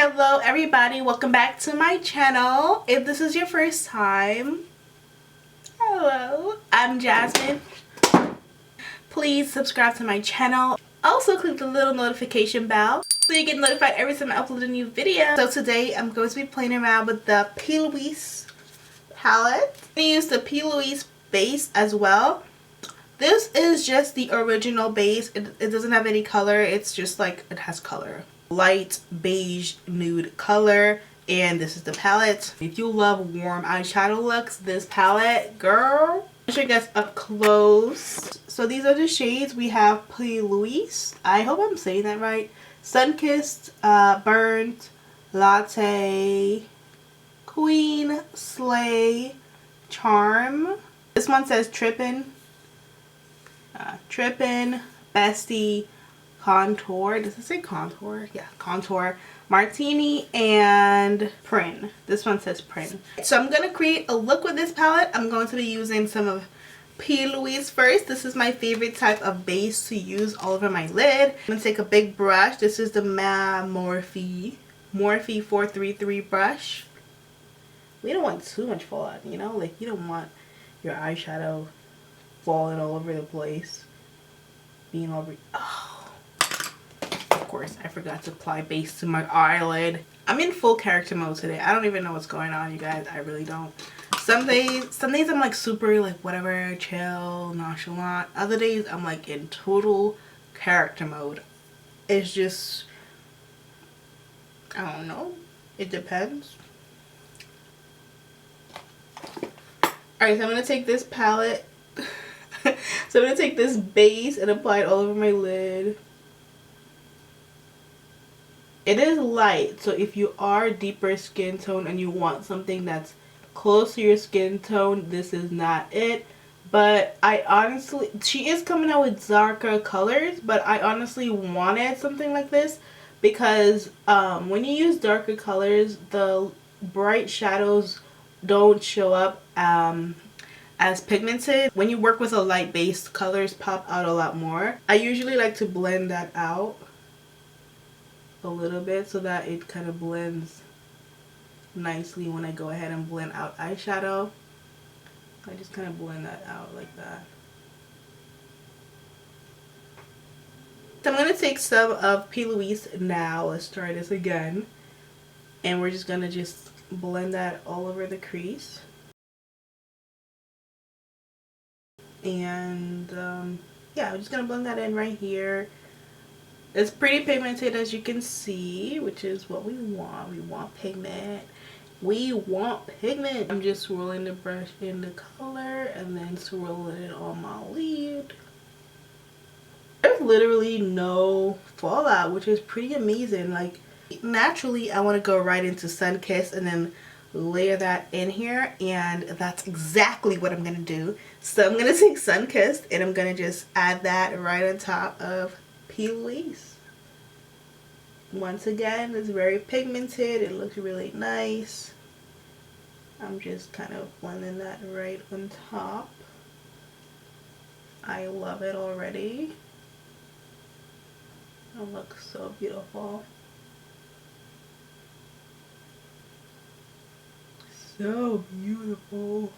Hello everybody, welcome back to my channel. If this is your first time, hello, I'm Jasmine. Please subscribe to my channel. Also click the little notification bell so you get notified every time I upload a new video. So today I'm going to be playing around with the Plouise palette. I'm going to use the Plouise base as well. This is just the original base. It doesn't have any color. It's just like it has color. Light beige nude color, and this is the palette. If you love warm eyeshadow looks, this palette, girl, I'll show you guys up close. So these are the shades. We have Plouise, I hope I'm saying that right, Sunkist, Burnt, Latte, Queen, Slay, Charm. This one says Trippin', Bestie, Contour. Does it say Contour? Yeah, Contour, Martini, and Prynne. This one says Prynne. So I'm going to create a look with this palette. I'm going to be using some of Plouise first. This is my favorite type of base to use all over my lid. I'm going to take a big brush. This is the Morphe 433 brush. We don't want too much fallout, you know? Like, you don't want your eyeshadow falling all over the place. Being over... Oh. Of course, I forgot to apply base to my eyelid. I'm in full character mode today. I don't even know what's going on, you guys. I really don't. Some days I'm like super like whatever, chill, nonchalant. Other days I'm like in total character mode. It's just, I don't know. It depends. Alright, so I'm going to take this palette. So I'm going to take this base and apply it all over my lid. It is light, so if you are deeper skin tone and you want something that's close to your skin tone, this is not it. But I honestly, she is coming out with darker colors, but I honestly wanted something like this because when you use darker colors, the bright shadows don't show up as pigmented. When you work with a light base, colors pop out a lot more. I usually like to blend that out a little bit so that it kind of blends nicely when I go ahead and blend out eyeshadow. I just kind of blend that out like that. So I'm going to take some of Plouise now. Let's try this again. And we're just going to just blend that all over the crease. And yeah, I'm just going to blend that in right here. It's pretty pigmented, as you can see, which is what we want. We want pigment. We want pigment. I'm just swirling the brush in the color and then swirling it on my lid. There's literally no fallout, which is pretty amazing. Like, naturally, I want to go right into Sunkist and then layer that in here, and that's exactly what I'm going to do. So I'm going to take Sunkist and I'm going to just add that right on top of Plouise. Once again, it's very pigmented. It looks really nice. I'm just kind of blending that right on top. I love it already. It looks so beautiful. So beautiful.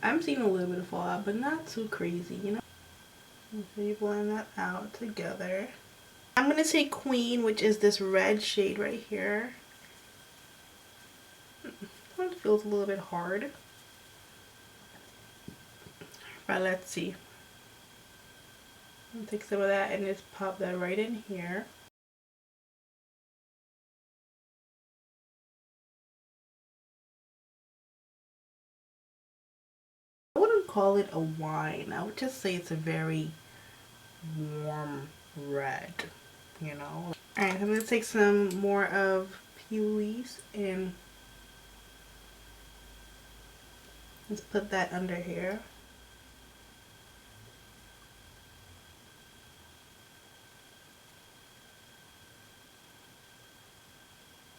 I'm seeing a little bit of fallout, but not too crazy, you know? So you blend that out together. I'm going to take Queen, which is this red shade right here. It feels a little bit hard. But let's see. I'll take some of that and just pop that right in here. I wouldn't call it a wine. I would just say it's a very warm red, you know. Alright, I'm going to take some more of Plouise and let's put that under here.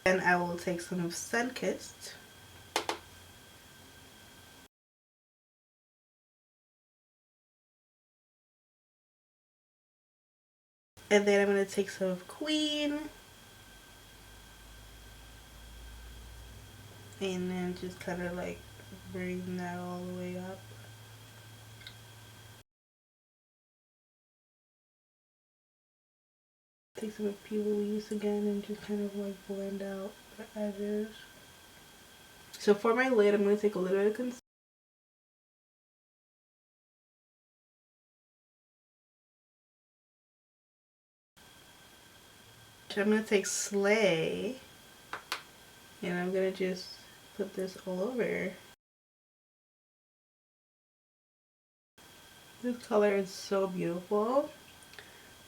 And I will take some of Sunkist. And then I'm going to take some of Queen. And then just kind of like bring that all the way up. Take some of Plouise again and just kind of like blend out the edges. So for my lid, I'm going to take a little bit of concealer. I'm going to take Slay and I'm going to just put this all over. This color is so beautiful.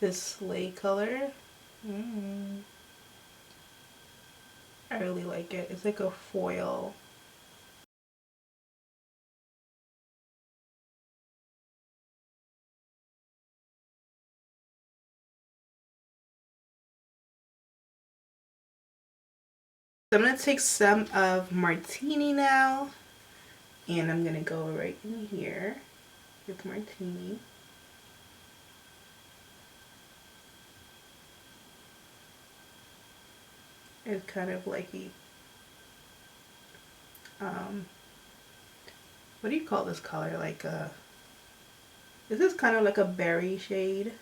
This Slay color. I really like it. It's like a foil. So I'm going to take some of Martini now. And I'm going to go right in here with Martini. It's kind of like a, what do you call this color? Like a, this is kind of like a berry shade.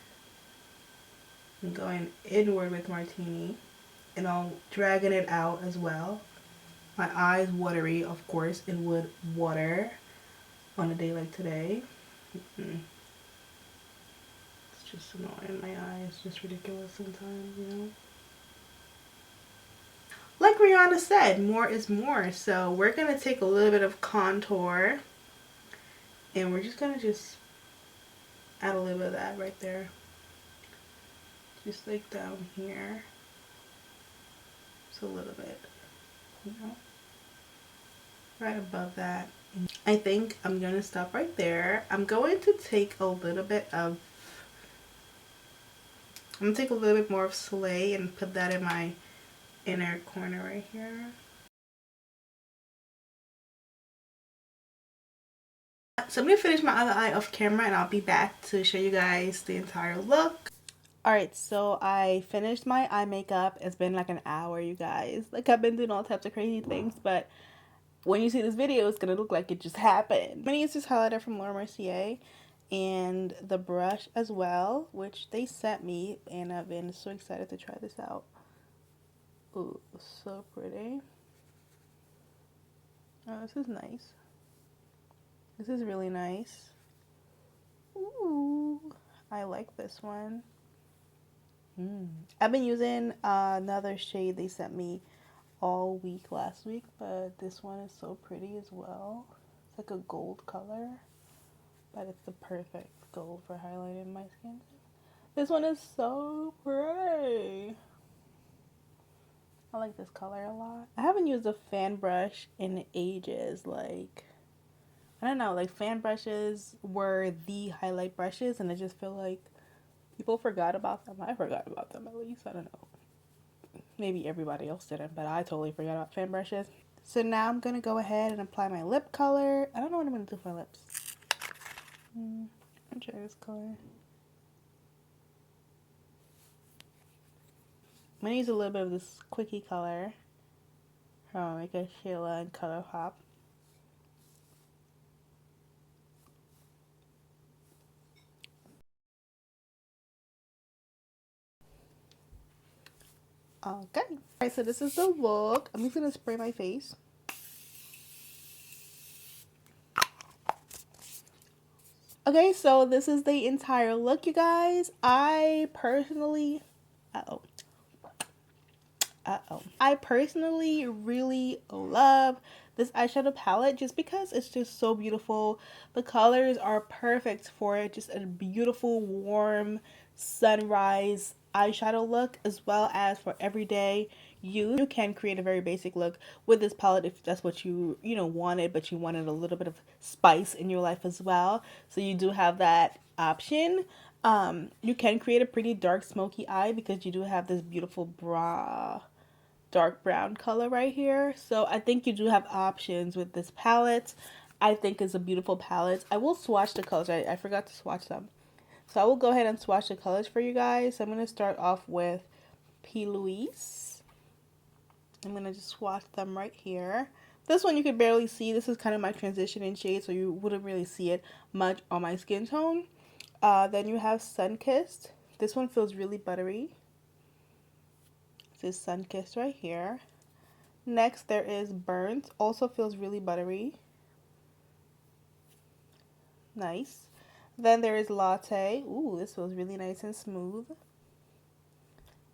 I'm going inward with Martini and I'll dragging it out as well. My eyes watery, of course, it would water on a day like today. It's just annoying. My eye is just ridiculous sometimes, you know. Like Rihanna said, more is more. So we're going to take a little bit of contour and we're just going to just add a little bit of that right there. Just like down here. Just a little bit, you know. Right above that. I think I'm going to stop right there. I'm going to take a little bit of, I'm going to take a little bit more of Slay and put that in my inner corner right here. So I'm going to finish my other eye off camera and I'll be back to show you guys the entire look. Alright, so I finished my eye makeup. It's been like an hour, you guys. Like, I've been doing all types of crazy things, but when you see this video, it's going to look like it just happened. I'm going to use this highlighter from Laura Mercier and the brush as well, which they sent me, and I've been so excited to try this out. Ooh, so pretty. Oh, this is nice. This is really nice. Ooh, I like this one. I've been using another shade they sent me all week last week, but this one is so pretty as well. It's like a gold color, but it's the perfect gold for highlighting my skin. This one is so pretty. I like this color a lot. I haven't used a fan brush in ages. Like, I don't know, like fan brushes were the highlight brushes and I just feel like people forgot about them. I forgot about them at least. I don't know. Maybe everybody else didn't, but I totally forgot about fan brushes. So now I'm going to go ahead and apply my lip color. I don't know what I'm going to do for my lips. I'll try this color. I'm going to use a little bit of this quickie color from Makeupshayla and Color Pop. Okay. Alright, so this is the look. I'm just going to spray my face. Okay, so this is the entire look, you guys. I personally... I personally really love this eyeshadow palette just because it's just so beautiful. The colors are perfect for it. Just a beautiful, warm, sunrise eyeshadow look, as well as for everyday use. You can create a very basic look with this palette if that's what you wanted, but you wanted a little bit of spice in your life as well. So you do have that option. You can create a pretty dark smoky eye because you do have this beautiful dark brown color right here. So I think you do have options with this palette. I think it's a beautiful palette. I will swatch the colors. I forgot to swatch them. So I will go ahead and swatch the colors for you guys. So I'm going to start off with Plouise. I'm going to just swatch them right here. This one you could barely see. This is kind of my transitioning shade, so you wouldn't really see it much on my skin tone. Then you have Sunkist. This one feels really buttery. This is Sunkist right here. Next, there is Burnt. Also feels really buttery. Nice. Then there is Latte. Ooh, this feels really nice and smooth.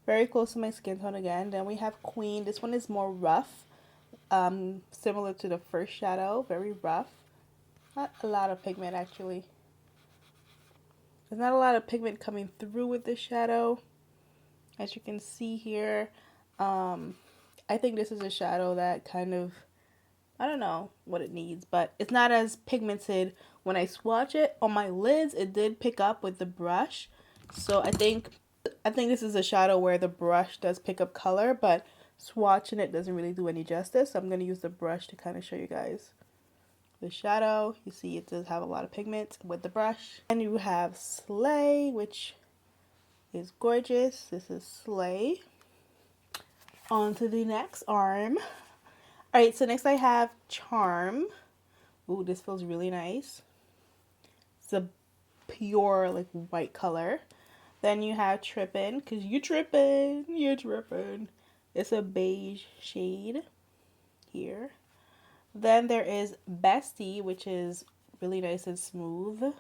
Very close to my skin tone again. Then we have Queen. This one is more rough. Similar to the first shadow. Very rough. Not a lot of pigment actually. There's not a lot of pigment coming through with this shadow. As you can see here. I think this is a shadow that kind of, I don't know what it needs, but it's not as pigmented. When I swatch it on my lids, it did pick up with the brush. So I think this is a shadow where the brush does pick up color, but swatching it doesn't really do any justice. So I'm going to use the brush to kind of show you guys the shadow. You see it does have a lot of pigment with the brush. And you have Slay, which is gorgeous. This is Slay. On to the next arm. Alright, so next I have Charm. Ooh, this feels really nice. It's a pure, like, white color. Then you have Trippin', because you're trippin'. It's a beige shade here. Then there is Bestie, which is really nice and smooth.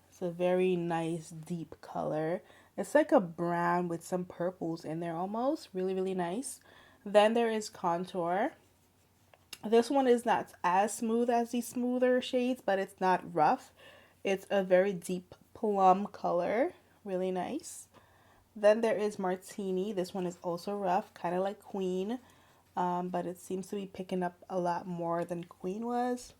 It's a very nice, deep color. It's like a brown with some purples in there almost. Really, really nice. Then there is Contour. This one is not as smooth as the smoother shades, but it's not rough. It's a very deep plum color. Really nice. Then there is Martini. This one is also rough, kind of like Queen. But it seems to be picking up a lot more than Queen was.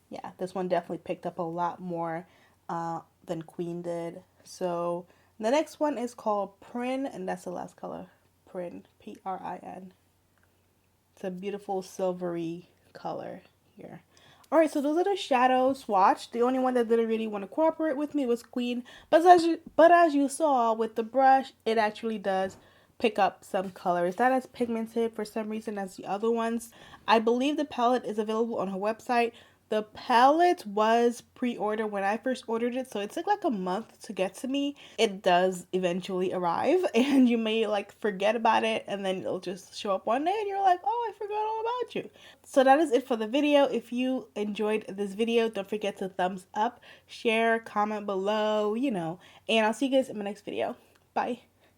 Yeah, this one definitely picked up a lot more than Queen did. So the next one is called Prynne, and that's the last color. Prynne, P-R-I-N. It's a beautiful silvery color here. Alright, so those are the shadow swatch. The only one that didn't really want to cooperate with me was Queen. But as you saw with the brush, it actually does pick up some color. It's not as pigmented for some reason as the other ones. I believe the palette is available on her website. The palette was pre-ordered when I first ordered it, so it took like a month to get to me. It does eventually arrive, and you may like forget about it, and then it'll just show up one day and you're like, oh, I forgot all about you. So that is it for the video. If you enjoyed this video, don't forget to thumbs up, share, comment below, you know, and I'll see you guys in my next video. Bye.